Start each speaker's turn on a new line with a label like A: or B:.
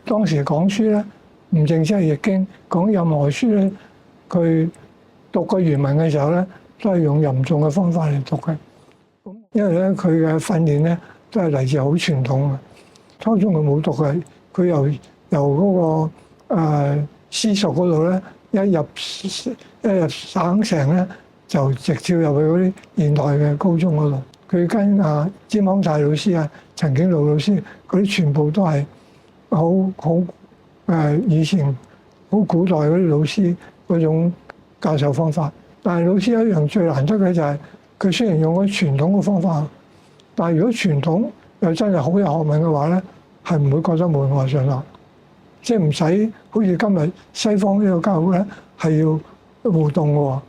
A: 當時講書咧，唔淨止係易經，講任何書咧，佢讀個原文嘅時候咧，都係用吟誦嘅方法嚟讀嘅。因為咧，佢嘅訓練咧都係嚟自好傳統嘅。初中佢冇讀嘅，佢由嗰個私塾嗰度咧，一入省城咧，就直接入去嗰啲現代嘅高中嗰度。佢跟詹康泰老師啊、陳景路老師嗰啲全部都係好以前好古代嗰啲老師嗰種教授方法。但係老師一樣最難得嘅就係佢雖然用嗰傳統嘅方法，但係如果傳統又真係好有學問嘅話咧，係唔會覺得悶喎上堂，即係唔使好似今日西方呢個教育咧係要互動嘅喎。